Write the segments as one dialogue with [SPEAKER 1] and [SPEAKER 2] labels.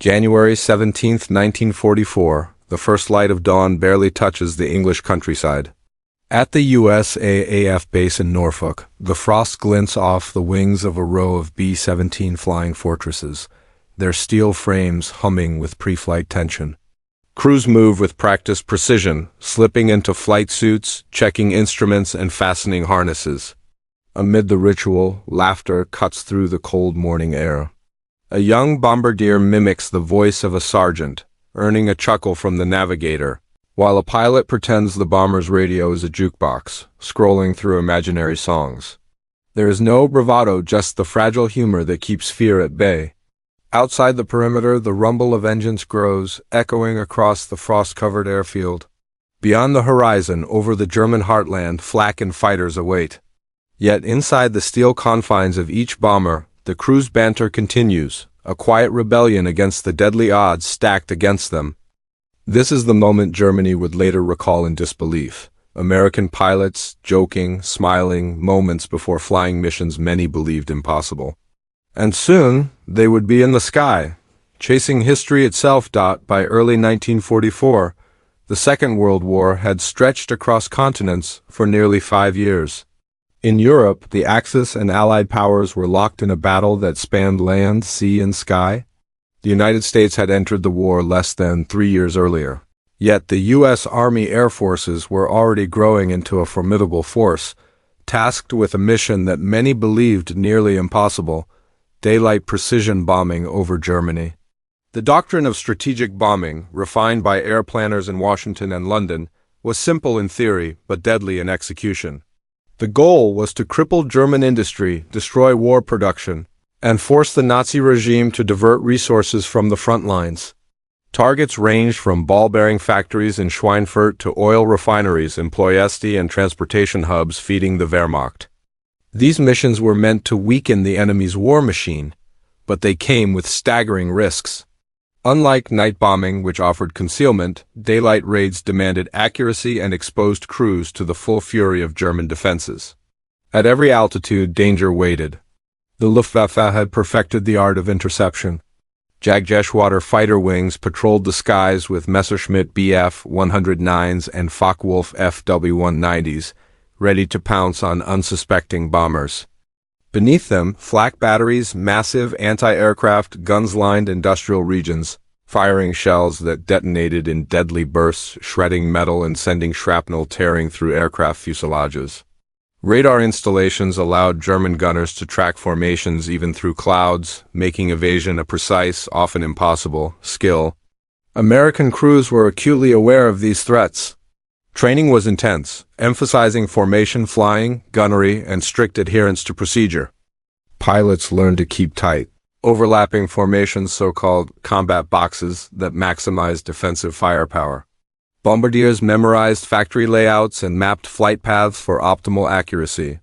[SPEAKER 1] January 17, 1944, the first light of dawn barely touches the English countryside. At the USAAF base in Norfolk, the frost glints off the wings of a row of B-17 flying fortresses, their steel frames humming with pre-flight tension. Crews move with practiced precision, slipping into flight suits, checking instruments, and fastening harnesses. Amid the ritual, laughter cuts through the cold morning air. A young bombardier mimics the voice of a sergeant, earning a chuckle from the navigator, while a pilot pretends the bomber's radio is a jukebox, scrolling through imaginary songs. There is no bravado, just the fragile humor that keeps fear at bay. Outside the perimeter, the rumble of engines grows, echoing across the frost-covered airfield. Beyond the horizon, over the German heartland, flak and fighters await. Yet inside the steel confines of each bomber, the crew's banter continues, a quiet rebellion against the deadly odds stacked against them. This is the moment Germany would later recall in disbelief. American pilots, joking, smiling, moments before flying missions many believed impossible. And soon, they would be in the sky, chasing history itself. By early 1944, the Second World War had stretched across continents for nearly 5 years. In Europe, the Axis and Allied powers were locked in a battle that spanned land, sea, and sky. The United States had entered the war less than 3 years earlier. Yet the U.S. Army Air Forces were already growing into a formidable force, tasked with a mission that many believed nearly impossible: daylight precision bombing over Germany. The doctrine of strategic bombing, refined by air planners in Washington and London, was simple in theory but deadly in execution. The goal was to cripple German industry, destroy war production, and force the Nazi regime to divert resources from the front lines. Targets ranged from ball-bearing factories in Schweinfurt to oil refineries in Ploiesti and transportation hubs feeding the Wehrmacht. These missions were meant to weaken the enemy's war machine, but they came with staggering risks. Unlike night bombing, which offered concealment, daylight raids demanded accuracy and exposed crews to the full fury of German defenses. At every altitude, danger waited. The Luftwaffe had perfected the art of interception. Jagdgeschwader fighter wings patrolled the skies with Messerschmitt Bf-109s and Focke-Wulf Fw-190s, ready to pounce on unsuspecting bombers. Beneath them, flak batteries, massive anti-aircraft guns lined industrial regions, firing shells that detonated in deadly bursts, shredding metal and sending shrapnel tearing through aircraft fuselages. Radar installations allowed German gunners to track formations even through clouds, making evasion a precise, often impossible, skill. American crews were acutely aware of these threats. Training was intense, emphasizing formation flying, gunnery, and strict adherence to procedure. Pilots learned to keep tight, overlapping formations, so-called combat boxes, that maximized defensive firepower. Bombardiers memorized factory layouts and mapped flight paths for optimal accuracy.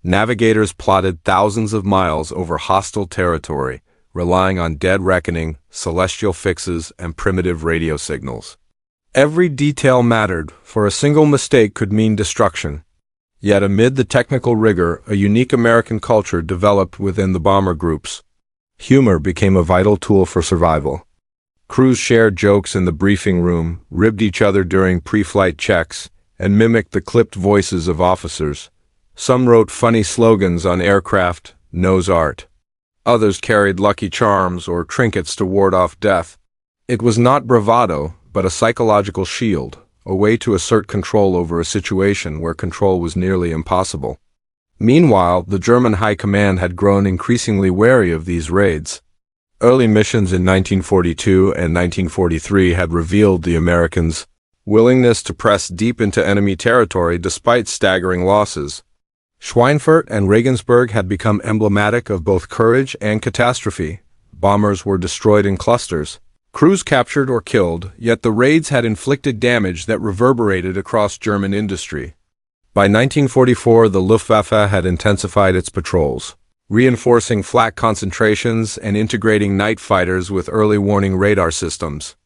[SPEAKER 1] Navigators plotted thousands of miles over hostile territory, relying on dead reckoning, celestial fixes, and primitive radio signals. Every detail mattered, for a single mistake could mean destruction. Yet amid the technical rigor, a unique American culture developed within the bomber groups. Humor became a vital tool for survival. Crews shared jokes in the briefing room, ribbed each other during pre-flight checks, and mimicked the clipped voices of officers. Some wrote funny slogans on aircraft, "Knows art." Others carried lucky charms or trinkets to ward off death. It was not bravado, but a psychological shield, a way to assert control over a situation where control was nearly impossible. Meanwhile, the German High Command had grown increasingly wary of these raids. Early missions in 1942 and 1943 had revealed the Americans' willingness to press deep into enemy territory despite staggering losses. Schweinfurt and Regensburg had become emblematic of both courage and catastrophe. Bombers were destroyed in clusters, crews captured or killed, yet the raids had inflicted damage that reverberated across German industry. By 1944, the Luftwaffe had intensified its patrols, reinforcing flak concentrations and integrating night fighters with early warning radar systems.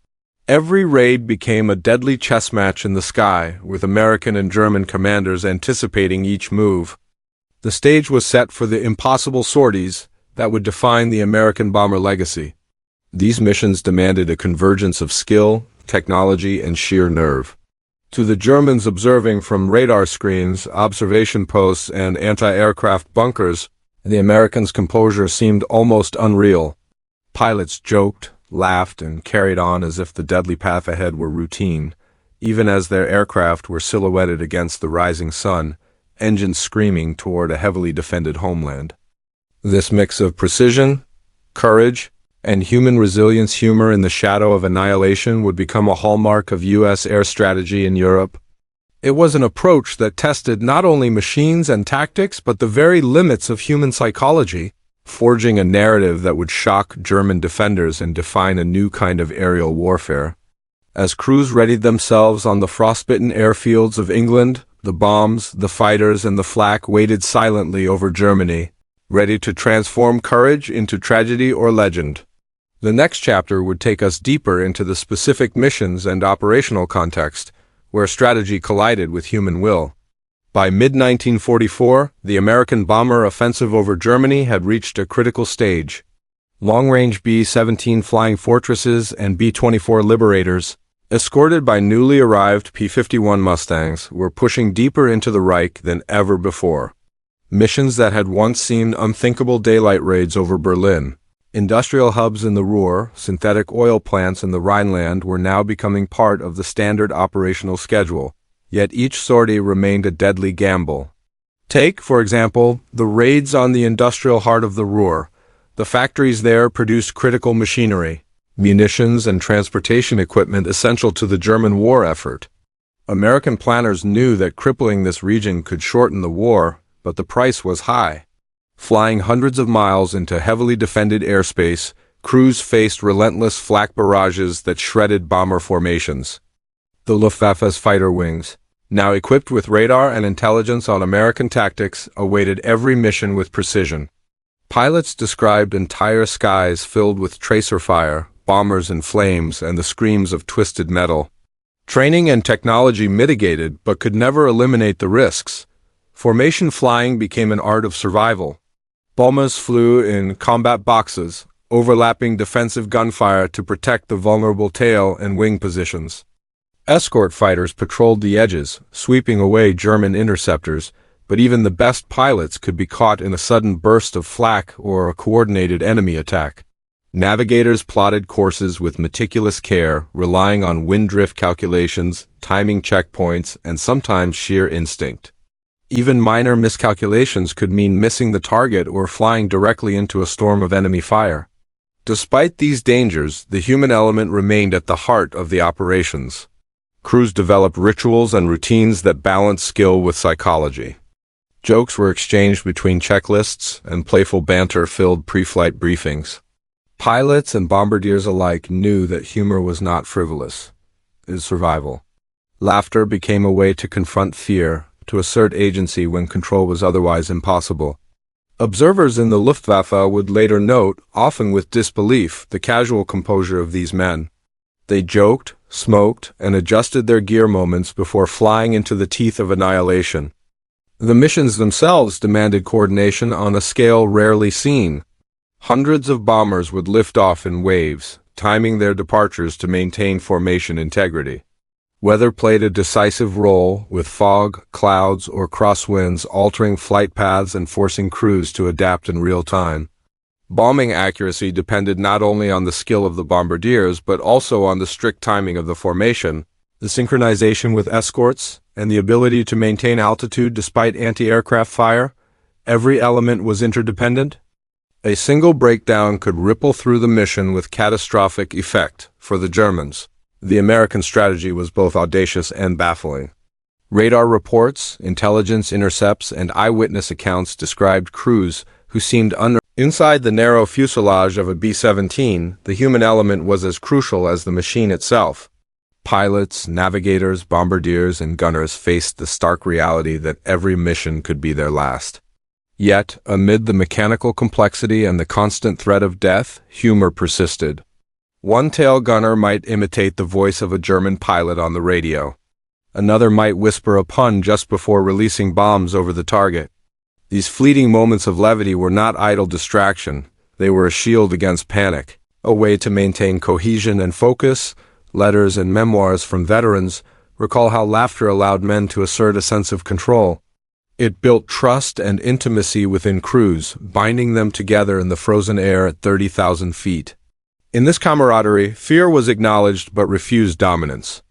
[SPEAKER 1] Every raid became a deadly chess match in the sky, with American and German commanders anticipating each move. The stage was set for the impossible sorties that would define the American bomber legacy. These missions demanded a convergence of skill, technology, and sheer nerve. To the Germans observing from radar screens, observation posts, and anti-aircraft bunkers, the Americans' composure seemed almost unreal. Pilots joked, laughed, and carried on as if the deadly path ahead were routine, even as their aircraft were silhouetted against the rising sun, engines screaming toward a heavily defended homeland. This mix of precision, courage, and human resilience humor in the shadow of annihilation would become a hallmark of U.S. air strategy in Europe. It was an approach that tested not only machines and tactics, but the very limits of human psychology, forging a narrative that would shock German defenders and define a new kind of aerial warfare. As crews readied themselves on the frostbitten airfields of England, the bombs, the fighters, and the flak waited silently over Germany, ready to transform courage into tragedy or legend. The next chapter would take us deeper into the specific missions and operational context, where strategy collided with human will. By mid-1944, the American bomber offensive over Germany had reached a critical stage. Long-range B-17 Flying Fortresses and B-24 Liberators, escorted by newly arrived P-51 Mustangs, were pushing deeper into the Reich than ever before. Missions that had once seemed unthinkable daylight raids over Berlin, industrial hubs in the Ruhr, synthetic oil plants in the Rhineland were now becoming part of the standard operational schedule, yet each sortie remained a deadly gamble. Take, for example, the raids on the industrial heart of the Ruhr. The factories there produced critical machinery, munitions, and transportation equipment essential to the German war effort. American planners knew that crippling this region could shorten the war, but the price was high. Flying hundreds of miles into heavily defended airspace, crews faced relentless flak barrages that shredded bomber formations. The Luftwaffe's fighter wings, now equipped with radar and intelligence on American tactics, awaited every mission with precision. Pilots described entire skies filled with tracer fire, bombers in flames, and the screams of twisted metal. Training and technology mitigated but could never eliminate the risks. Formation flying became an art of survival. Bombers flew in combat boxes, overlapping defensive gunfire to protect the vulnerable tail and wing positions. Escort fighters patrolled the edges, sweeping away German interceptors, but even the best pilots could be caught in a sudden burst of flak or a coordinated enemy attack. Navigators plotted courses with meticulous care, relying on wind drift calculations, timing checkpoints, and sometimes sheer instinct. Even minor miscalculations could mean missing the target or flying directly into a storm of enemy fire. Despite these dangers, the human element remained at the heart of the operations. Crews developed rituals and routines that balanced skill with psychology. Jokes were exchanged between checklists, and playful banter filled pre-flight briefings. Pilots and bombardiers alike knew that humor was not frivolous. It was survival. Laughter became a way to confront fear, to assert agency when control was otherwise impossible. Observers in the Luftwaffe would later note, often with disbelief, the casual composure of these men. They joked, smoked, and adjusted their gear moments before flying into the teeth of annihilation. The missions themselves demanded coordination on a scale rarely seen. Hundreds of bombers would lift off in waves, timing their departures to maintain formation integrity. Weather played a decisive role, with fog, clouds, or crosswinds altering flight paths and forcing crews to adapt in real time. Bombing accuracy depended not only on the skill of the bombardiers, but also on the strict timing of the formation, the synchronization with escorts, and the ability to maintain altitude despite anti-aircraft fire. Every element was interdependent. A single breakdown could ripple through the mission with catastrophic effect for the Germans. The American strategy was both audacious and baffling. Radar reports, intelligence intercepts, and eyewitness accounts described crews who seemed inside the narrow fuselage of a B-17. The human element was as crucial as the machine itself. Pilots, navigators, bombardiers, and gunners faced the stark reality that every mission could be their last. Yet, amid the mechanical complexity and the constant threat of death, humor persisted. One tail gunner might imitate the voice of a German pilot on the radio. Another might whisper a pun just before releasing bombs over the target. These fleeting moments of levity were not idle distraction. They were a shield against panic. a way to maintain cohesion and focus. Letters and memoirs from veterans recall how laughter allowed men to assert a sense of control. It built trust and intimacy within crews, binding them together in the frozen air at 30,000 feet. In this camaraderie, fear was acknowledged but refused dominance.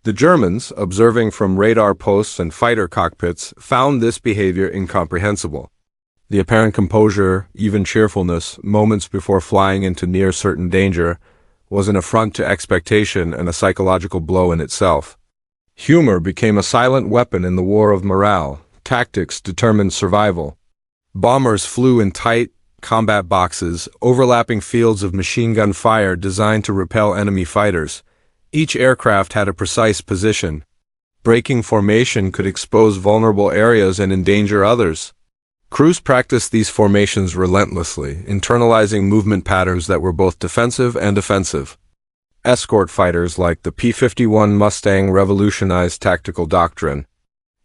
[SPEAKER 1] The Germans, observing from radar posts and fighter cockpits, found this behavior incomprehensible. The apparent composure, even cheerfulness, moments before flying into near certain danger, was an affront to expectation and a psychological blow in itself. Humor became a silent weapon in the war of morale. Tactics determined survival. Bombers flew in tight, combat boxes, overlapping fields of machine gun fire designed to repel enemy fighters. Each aircraft had a precise position. Breaking formation could expose vulnerable areas and endanger others. Crews practiced these formations relentlessly, internalizing movement patterns that were both defensive and offensive. Escort fighters like the P-51 Mustang revolutionized tactical doctrine.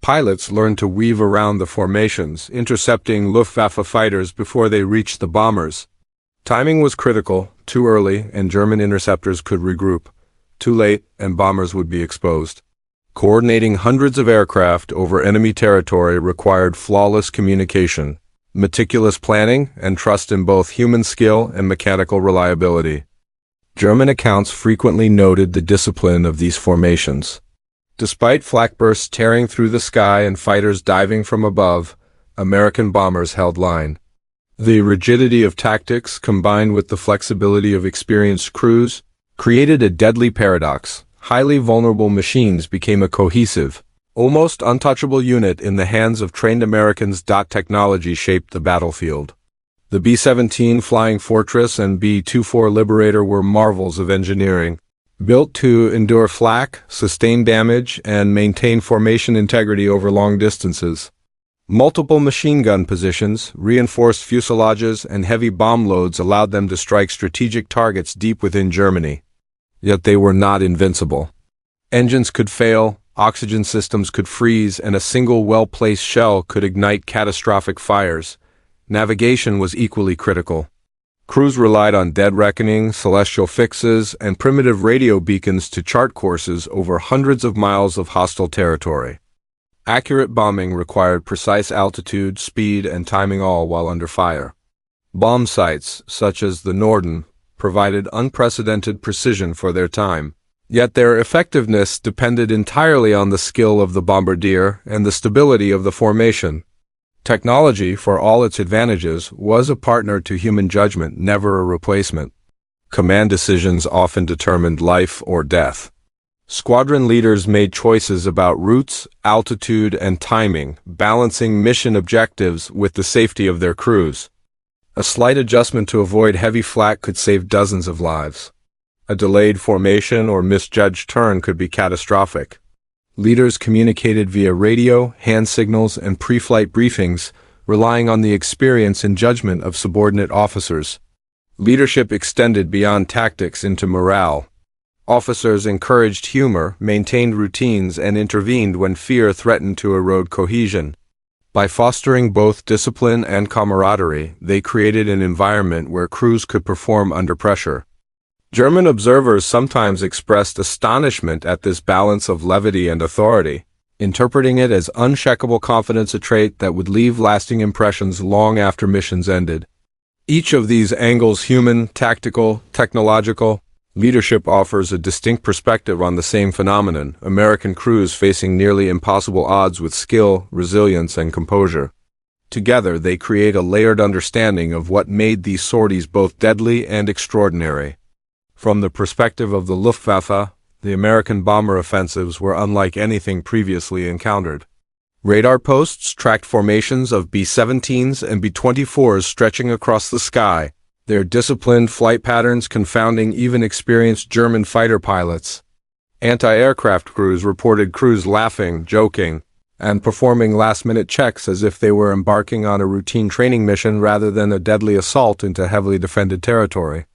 [SPEAKER 1] Pilots learned to weave around the formations, intercepting Luftwaffe fighters before they reached the bombers. Timing was critical. Too early, and German interceptors could regroup. Too late, and bombers would be exposed. Coordinating hundreds of aircraft over enemy territory required flawless communication, meticulous planning, and trust in both human skill and mechanical reliability. German accounts frequently noted the discipline of these formations. Despite flak bursts tearing through the sky and fighters diving from above, American bombers held line. The rigidity of tactics, combined with the flexibility of experienced crews, created a deadly paradox. Highly vulnerable machines became a cohesive, almost untouchable unit in the hands of trained Americans. Technology shaped the battlefield. The B-17 Flying Fortress and B-24 Liberator were marvels of engineering, built to endure flak, sustain damage, and maintain formation integrity over long distances. Multiple machine gun positions, reinforced fuselages, and heavy bomb loads allowed them to strike strategic targets deep within Germany. Yet they were not invincible. Engines could fail, oxygen systems could freeze, and a single well-placed shell could ignite catastrophic fires. Navigation was equally critical. Crews relied on dead reckoning, celestial fixes, and primitive radio beacons to chart courses over hundreds of miles of hostile territory. Accurate bombing required precise altitude, speed, and timing, all while under fire. Bomb sites, such as the Norden, provided unprecedented precision for their time. Yet their effectiveness depended entirely on the skill of the bombardier and the stability of the formation. Technology, for all its advantages, was a partner to human judgment, never a replacement. Command decisions often determined life or death. Squadron leaders made choices about routes, altitude, and timing, balancing mission objectives with the safety of their crews. A slight adjustment to avoid heavy flak could save dozens of lives. A delayed formation or misjudged turn could be catastrophic. Leaders communicated via radio, hand signals, and pre-flight briefings, relying on the experience and judgment of subordinate officers. Leadership extended beyond tactics into morale. Officers encouraged humor, maintained routines, and intervened when fear threatened to erode cohesion. By fostering both discipline and camaraderie, they created an environment where crews could perform under pressure. German observers sometimes expressed astonishment at this balance of levity and authority, interpreting it as unshakable confidence, a trait that would leave lasting impressions long after missions ended. Each of these angles, human, tactical, technological, leadership, offers a distinct perspective on the same phenomenon: American crews facing nearly impossible odds with skill, resilience, and composure. Together, they create a layered understanding of what made these sorties both deadly and extraordinary. From the perspective of the Luftwaffe, the American bomber offensives were unlike anything previously encountered. Radar posts tracked formations of B-17s and B-24s stretching across the sky, their disciplined flight patterns confounding even experienced German fighter pilots. Anti-aircraft crews reported crews laughing, joking, and performing last-minute checks as if they were embarking on a routine training mission rather than a deadly assault into heavily defended territory.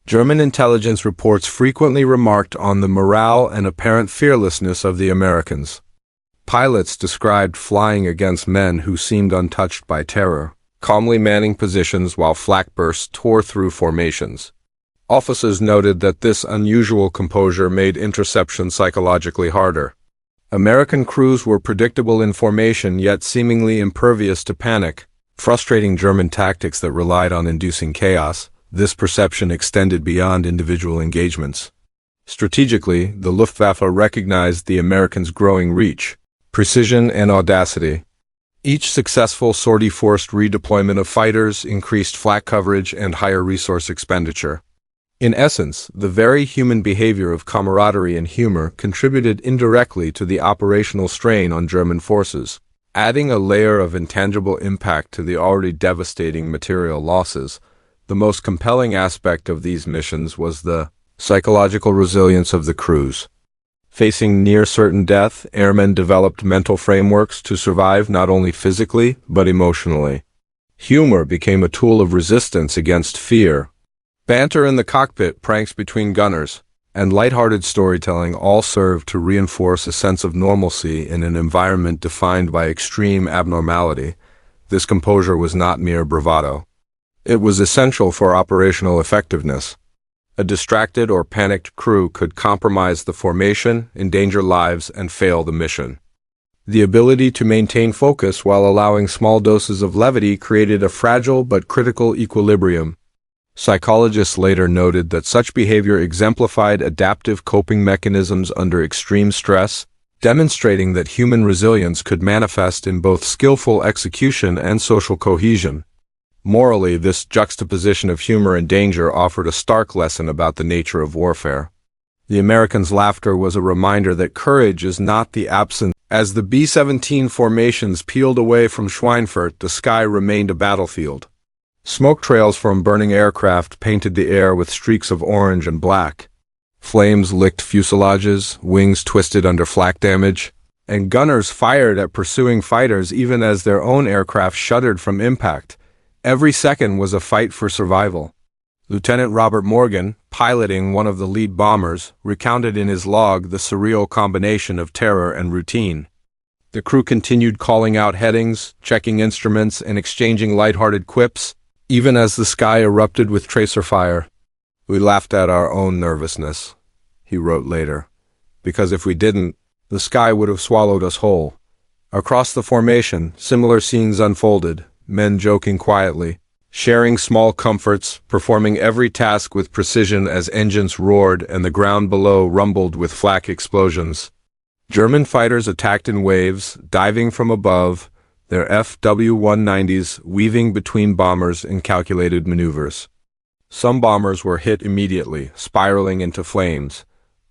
[SPEAKER 1] German intelligence reports frequently remarked on the morale and apparent fearlessness of the Americans. Pilots described flying against men who seemed untouched by terror, calmly manning positions while flak bursts tore through formations. Officers noted that this unusual composure made interception psychologically harder. American crews were predictable in formation yet seemingly impervious to panic, frustrating German tactics that relied on inducing chaos. This perception extended beyond individual engagements. Strategically, the Luftwaffe recognized the Americans' growing reach, precision, and audacity. Each successful sortie forced redeployment of fighters, increased flak coverage, and higher resource expenditure. In essence, the very human behavior of camaraderie and humor contributed indirectly to the operational strain on German forces, adding a layer of intangible impact to the already devastating material losses. The most compelling aspect of these missions was the psychological resilience of the crews. Facing near-certain death, airmen developed mental frameworks to survive not only physically, but emotionally. Humor became a tool of resistance against fear. Banter in the cockpit, pranks between gunners, and lighthearted storytelling all served to reinforce a sense of normalcy in an environment defined by extreme abnormality. This composure was not mere bravado. It was essential for operational effectiveness. A distracted or panicked crew could compromise the formation, endanger lives, and fail the mission. The ability to maintain focus while allowing small doses of levity created a fragile but critical equilibrium. Psychologists later noted that such behavior exemplified adaptive coping mechanisms under extreme stress, demonstrating that human resilience could manifest in both skillful execution and social cohesion. Morally, this juxtaposition of humor and danger offered a stark lesson about the nature of warfare. The Americans' laughter was a reminder that courage is not the absence. As the B-17 formations peeled away from Schweinfurt, the sky remained a battlefield. Smoke trails from burning aircraft painted the air with streaks of orange and black. Flames licked fuselages, wings twisted under flak damage, and gunners fired at pursuing fighters even as their own aircraft shuddered from impact. Every second was a fight for survival. Lieutenant Robert Morgan, piloting one of the lead bombers, recounted in his log the surreal combination of terror and routine. The crew continued calling out headings, checking instruments, and exchanging lighthearted quips, even as the sky erupted with tracer fire. "We laughed at our own nervousness," he wrote later, "because if we didn't, the sky would have swallowed us whole." Across the formation, similar scenes unfolded, men joking quietly, sharing small comforts, performing every task with precision as engines roared and the ground below rumbled with flak explosions. German fighters attacked in waves, diving from above, their FW-190s weaving between bombers in calculated maneuvers. Some bombers were hit immediately, spiraling into flames.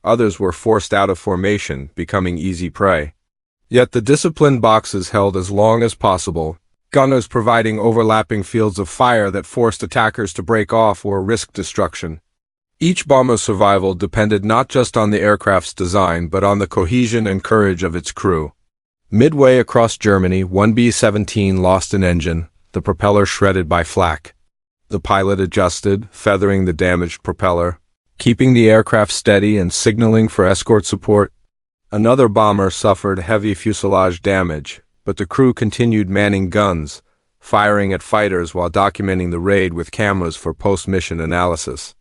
[SPEAKER 1] Others were forced out of formation, becoming easy prey. Yet the disciplined boxes held as long as possible, gunners providing overlapping fields of fire that forced attackers to break off or risk destruction. Each bomber's survival depended not just on the aircraft's design but on the cohesion and courage of its crew. Midway across Germany, one B-17 lost an engine, the propeller shredded by flak. The pilot adjusted, feathering the damaged propeller, keeping the aircraft steady and signaling for escort support. Another bomber suffered heavy fuselage damage, but the crew continued manning guns, firing at fighters while documenting the raid with cameras for post-mission analysis.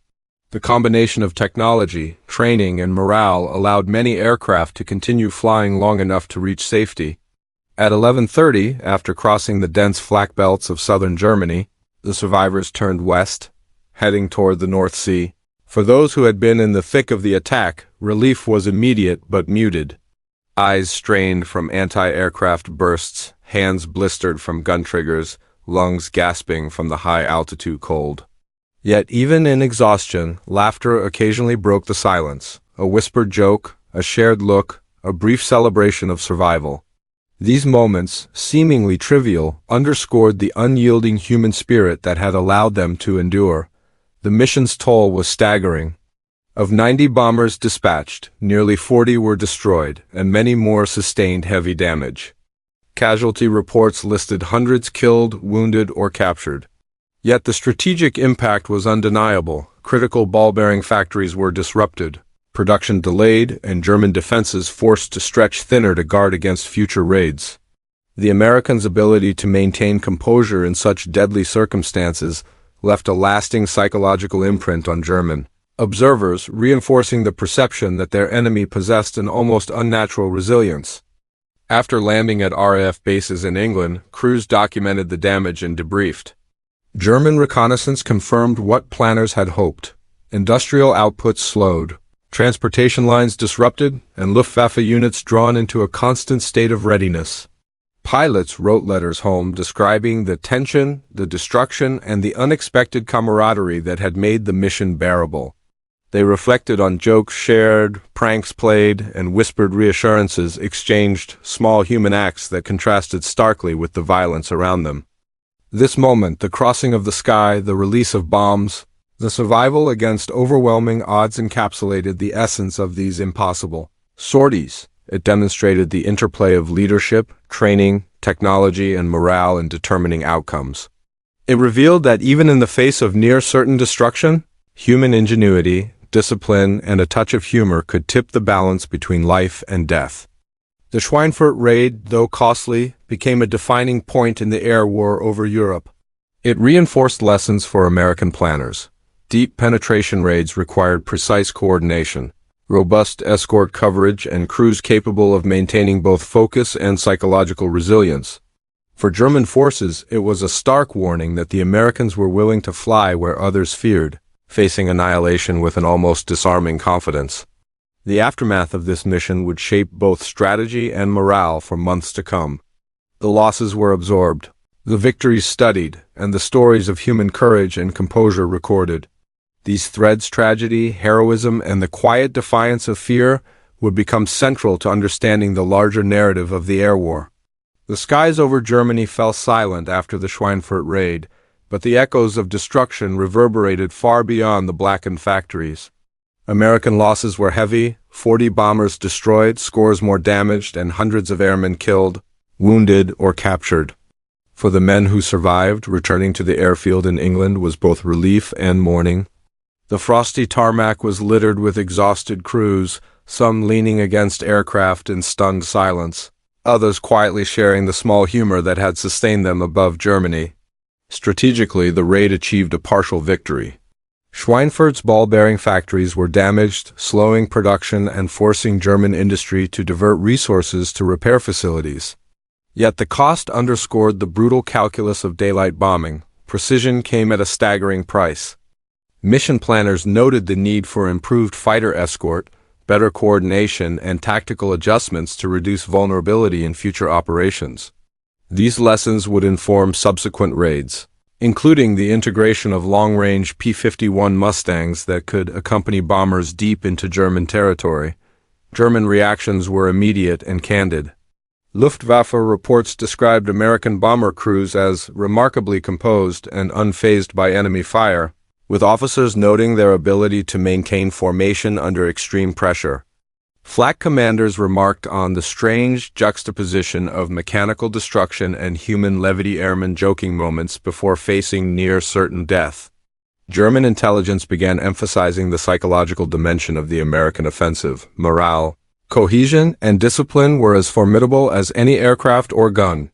[SPEAKER 1] The combination of technology, training, and morale allowed many aircraft to continue flying long enough to reach safety. At 11:30, after crossing the dense flak belts of southern Germany, the survivors turned west, heading toward the North Sea. For those who had been in the thick of the attack, relief was immediate but muted. Eyes strained from anti-aircraft bursts, hands blistered from gun triggers, lungs gasping from the high-altitude cold. Yet even in exhaustion, laughter occasionally broke the silence, a whispered joke, a shared look, a brief celebration of survival. These moments, seemingly trivial, underscored the unyielding human spirit that had allowed them to endure. The mission's toll was staggering. Of 90 bombers dispatched, nearly 40 were destroyed, and many more sustained heavy damage. Casualty reports listed hundreds killed, wounded, or captured. Yet the strategic impact was undeniable. Critical ball-bearing factories were disrupted, production delayed, and German defenses forced to stretch thinner to guard against future raids. The Americans' ability to maintain composure in such deadly circumstances left a lasting psychological imprint on German observers, reinforcing the perception that their enemy possessed an almost unnatural resilience. After landing at RAF bases in England, crews documented the damage and debriefed. German reconnaissance confirmed what planners had hoped. Industrial output slowed, transportation lines disrupted, and Luftwaffe units drawn into a constant state of readiness. Pilots wrote letters home describing the tension, the destruction, and the unexpected camaraderie that had made the mission bearable. They reflected on jokes shared, pranks played, and whispered reassurances exchanged, small human acts that contrasted starkly with the violence around them. This moment, the crossing of the sky, the release of bombs, the survival against overwhelming odds encapsulated the essence of these impossible sorties. It demonstrated the interplay of leadership, training, technology, and morale in determining outcomes. It revealed that even in the face of near-certain destruction, human ingenuity, discipline, and a touch of humor could tip the balance between life and death. The Schweinfurt raid, though costly, became a defining point in the air war over Europe. It reinforced lessons for American planners. Deep penetration raids required precise coordination, robust escort coverage, and crews capable of maintaining both focus and psychological resilience. For German forces, it was a stark warning that the Americans were willing to fly where others feared, facing annihilation with an almost disarming confidence. The aftermath of this mission would shape both strategy and morale for months to come. The losses were absorbed, the victories studied, and the stories of human courage and composure recorded. These threads, tragedy, heroism, and the quiet defiance of fear, would become central to understanding the larger narrative of the air war. The skies over Germany fell silent after the Schweinfurt raid, but the echoes of destruction reverberated far beyond the blackened factories. American losses were heavy, 40 bombers destroyed, scores more damaged, and hundreds of airmen killed, wounded, or captured. For the men who survived, returning to the airfield in England was both relief and mourning. The frosty tarmac was littered with exhausted crews, some leaning against aircraft in stunned silence, others quietly sharing the small humor that had sustained them above Germany. Strategically, the raid achieved a partial victory. Schweinfurt's ball-bearing factories were damaged, slowing production and forcing German industry to divert resources to repair facilities. Yet the cost underscored the brutal calculus of daylight bombing. Precision came at a staggering price. Mission planners noted the need for improved fighter escort, better coordination, and tactical adjustments to reduce vulnerability in future operations. These lessons would inform subsequent raids, including the integration of long-range P-51 Mustangs that could accompany bombers deep into German territory. German reactions were immediate and candid. Luftwaffe reports described American bomber crews as remarkably composed and unfazed by enemy fire, with officers noting their ability to maintain formation under extreme pressure. Flak commanders remarked on the strange juxtaposition of mechanical destruction and human levity, airmen joking moments before facing near certain death. German intelligence began emphasizing the psychological dimension of the American offensive. Morale, cohesion, and discipline were as formidable as any aircraft or gun.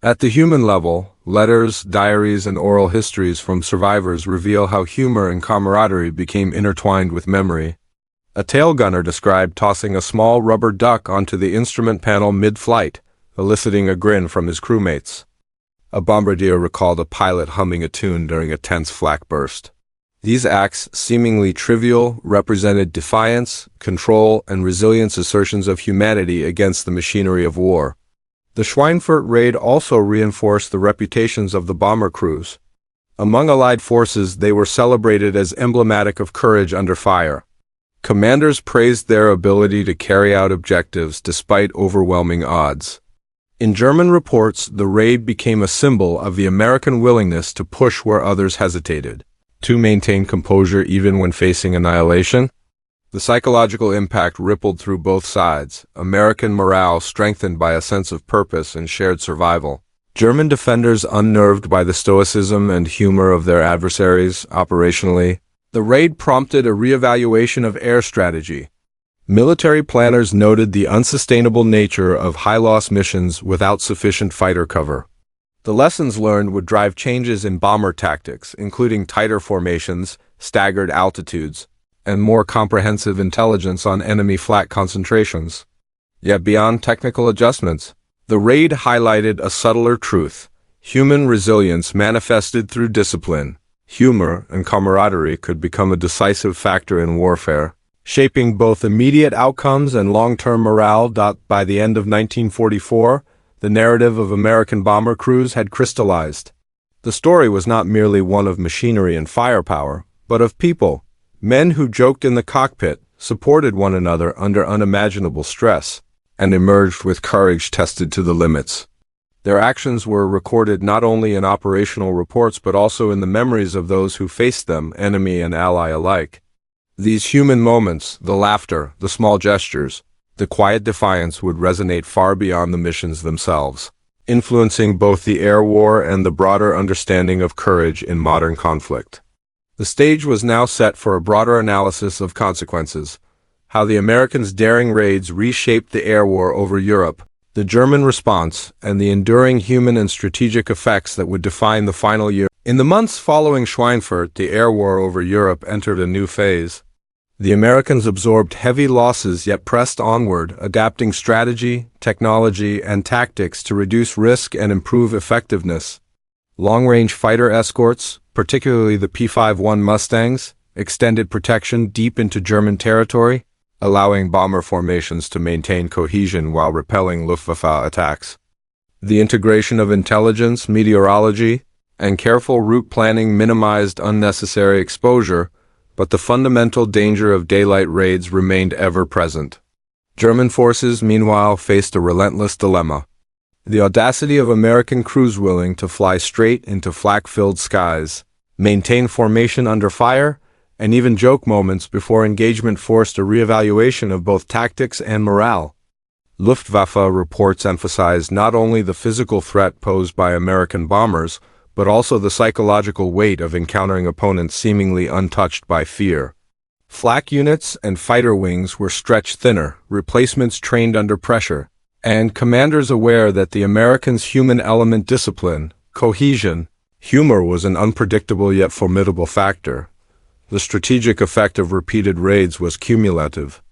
[SPEAKER 1] At the human level, letters, diaries, and oral histories from survivors reveal how humor and camaraderie became intertwined with memory. A tail gunner described tossing a small rubber duck onto the instrument panel mid-flight, eliciting a grin from his crewmates. A bombardier recalled a pilot humming a tune during a tense flak burst. These acts, seemingly trivial, represented defiance, control, and resilience assertions of humanity against the machinery of war. The Schweinfurt raid also reinforced the reputations of the bomber crews. Among Allied forces, they were celebrated as emblematic of courage under fire. Commanders praised their ability to carry out objectives despite overwhelming odds. In German reports, the raid became a symbol of the American willingness to push where others hesitated, to maintain composure even when facing annihilation. The psychological impact rippled through both sides, American morale strengthened by a sense of purpose and shared survival. German defenders unnerved by the stoicism and humor of their adversaries operationally. The raid prompted a reevaluation of air strategy. Military planners noted the unsustainable nature of high-loss missions without sufficient fighter cover. The lessons learned would drive changes in bomber tactics, including tighter formations, staggered altitudes, and more comprehensive intelligence on enemy flak concentrations. Yet beyond technical adjustments, the raid highlighted a subtler truth. Human resilience manifested through discipline, humor, and camaraderie could become a decisive factor in warfare, shaping both immediate outcomes and long-term morale. By the end of 1944, the narrative of American bomber crews had crystallized. The story was not merely one of machinery and firepower, but of people, men who joked in the cockpit, supported one another under unimaginable stress, and emerged with courage tested to the limits. Their actions were recorded not only in operational reports but also in the memories of those who faced them, enemy and ally alike. These human moments, the laughter, the small gestures, the quiet defiance would resonate far beyond the missions themselves, influencing both the air war and the broader understanding of courage in modern conflict. The stage was now set for a broader analysis of consequences, how the Americans' daring raids reshaped the air war over Europe, the German response, and the enduring human and strategic effects that would define the final year. In the months following Schweinfurt, the air war over Europe entered a new phase. The Americans absorbed heavy losses yet pressed onward, adapting strategy, technology, and tactics to reduce risk and improve effectiveness. Long-range fighter escorts, particularly the P-51 Mustangs, extended protection deep into German territory, allowing bomber formations to maintain cohesion while repelling Luftwaffe attacks. The integration of intelligence, meteorology, and careful route planning minimized unnecessary exposure, but the fundamental danger of daylight raids remained ever present. German forces, meanwhile, faced a relentless dilemma. The audacity of American crews willing to fly straight into flak-filled skies, maintain formation under fire, and even joke moments before engagement forced a reevaluation of both tactics and morale. Luftwaffe reports emphasized not only the physical threat posed by American bombers, but also the psychological weight of encountering opponents seemingly untouched by fear. Flak units and fighter wings were stretched thinner, replacements trained under pressure, and commanders aware that the Americans' human element discipline, cohesion, humor was an unpredictable yet formidable factor. The strategic effect of repeated raids was cumulative.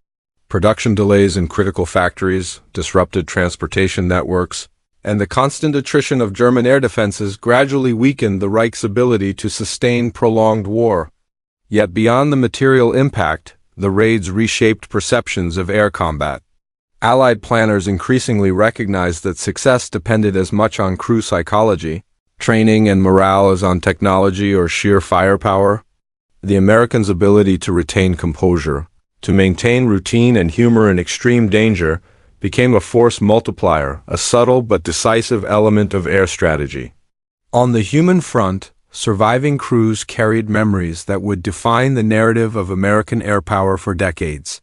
[SPEAKER 1] Production delays in critical factories, disrupted transportation networks, and the constant attrition of German air defenses gradually weakened the Reich's ability to sustain prolonged war. Yet beyond the material impact, the raids reshaped perceptions of air combat. Allied planners increasingly recognized that success depended as much on crew psychology, training, and morale as on technology or sheer firepower. The Americans' ability to retain composure, to maintain routine and humor in extreme danger, became a force multiplier, a subtle but decisive element of air strategy. On the human front, surviving crews carried memories that would define the narrative of American air power for decades.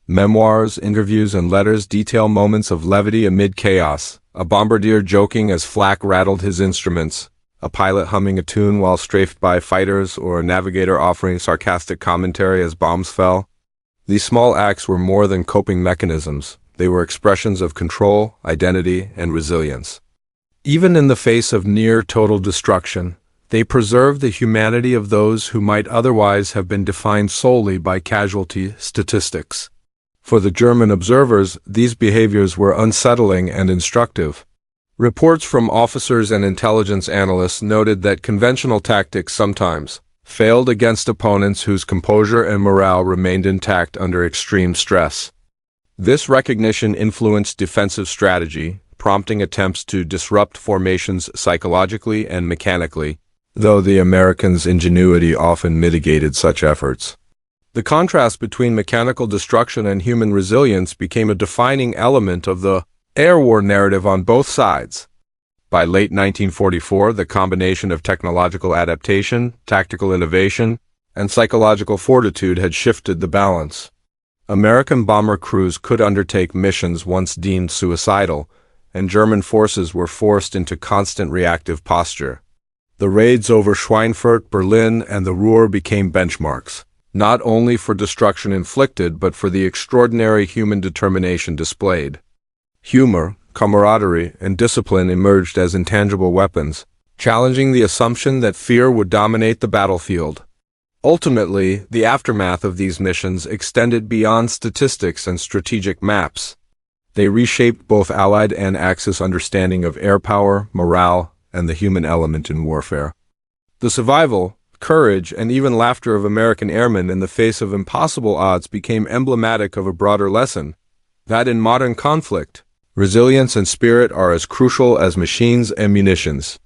[SPEAKER 1] Memoirs, interviews, and letters detail moments of levity amid chaos, a bombardier joking as flak rattled his instruments, a pilot humming a tune while strafed by fighters, or a navigator offering sarcastic commentary as bombs fell. These small acts were more than coping mechanisms. They were expressions of control, identity, and resilience. Even in the face of near-total destruction, they preserved the humanity of those who might otherwise have been defined solely by casualty statistics. For the German observers, these behaviors were unsettling and instructive. Reports from officers and intelligence analysts noted that conventional tactics sometimes failed against opponents whose composure and morale remained intact under extreme stress. This recognition influenced defensive strategy, prompting attempts to disrupt formations psychologically and mechanically, though the Americans' ingenuity often mitigated such efforts. The contrast between mechanical destruction and human resilience became a defining element of the air war narrative on both sides. By late 1944, the combination of technological adaptation, tactical innovation, and psychological fortitude had shifted the balance. American bomber crews could undertake missions once deemed suicidal, and German forces were forced into constant reactive posture. The raids over Schweinfurt, Berlin, and the Ruhr became benchmarks, not only for destruction inflicted but for the extraordinary human determination displayed. Humor, camaraderie, and discipline emerged as intangible weapons, challenging the assumption that fear would dominate the battlefield. Ultimately, the aftermath of these missions extended beyond statistics and strategic maps. They reshaped both Allied and Axis understanding of air power, morale, and the human element in warfare. The survival, courage, and even laughter of American airmen in the face of impossible odds became emblematic of a broader lesson, that in modern conflict, resilience and spirit are as crucial as machines and munitions.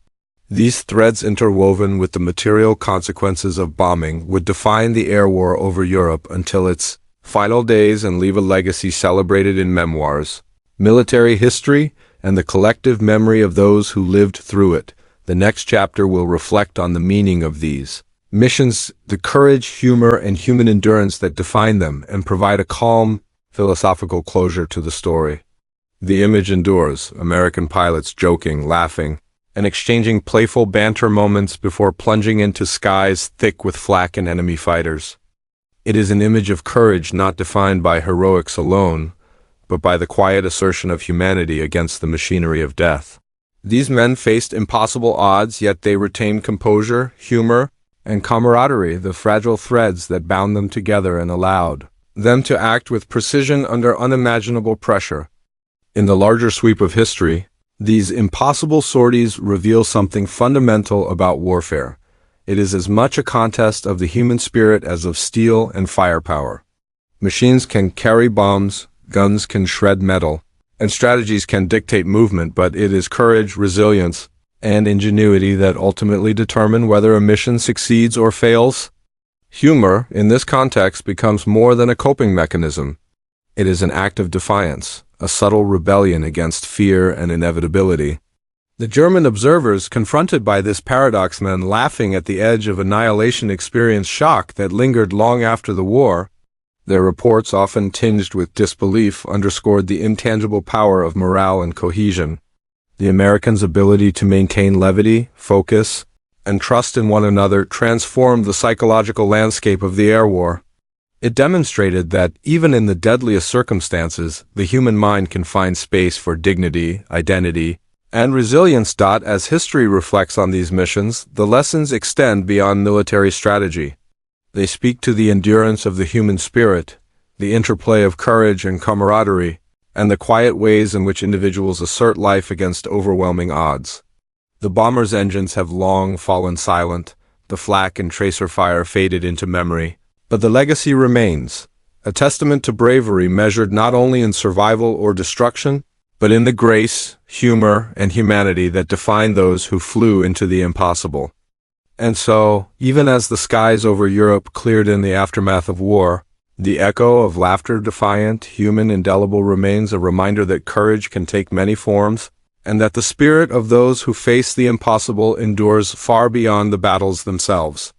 [SPEAKER 1] These threads interwoven with the material consequences of bombing would define the air war over Europe until its final days and leave a legacy celebrated in memoirs, military history, and the collective memory of those who lived through it. The next chapter will reflect on the meaning of these missions, the courage, humor, and human endurance that define them, and provide a calm, philosophical closure to the story. The image endures, American pilots joking, laughing, and exchanging playful banter moments before plunging into skies thick with flak and enemy fighters. It is an image of courage not defined by heroics alone, but by the quiet assertion of humanity against the machinery of death. These men faced impossible odds, yet they retained composure, humor, and camaraderie, the fragile threads that bound them together and allowed them to act with precision under unimaginable pressure. In the larger sweep of history, these impossible sorties reveal something fundamental about warfare. It is as much a contest of the human spirit as of steel and firepower. Machines can carry bombs, guns can shred metal, and strategies can dictate movement, but it is courage, resilience, and ingenuity that ultimately determine whether a mission succeeds or fails. Humor, in this context, becomes more than a coping mechanism. It is an act of defiance, a subtle rebellion against fear and inevitability. The German observers, confronted by this paradox, men laughing at the edge of annihilation, experienced shock that lingered long after the war. Their reports, often tinged with disbelief, underscored the intangible power of morale and cohesion. The Americans' ability to maintain levity, focus, and trust in one another transformed the psychological landscape of the air war. It demonstrated that, even in the deadliest circumstances, the human mind can find space for dignity, identity, and resilience. As history reflects on these missions, the lessons extend beyond military strategy. They speak to the endurance of the human spirit, the interplay of courage and camaraderie, and the quiet ways in which individuals assert life against overwhelming odds. The bombers' engines have long fallen silent, the flak and tracer fire faded into memory, but the legacy remains, a testament to bravery measured not only in survival or destruction, but in the grace, humor, and humanity that define those who flew into the impossible. And so, even as the skies over Europe cleared in the aftermath of war, the echo of laughter, defiant, human, indelible, remains a reminder that courage can take many forms, and that the spirit of those who face the impossible endures far beyond the battles themselves.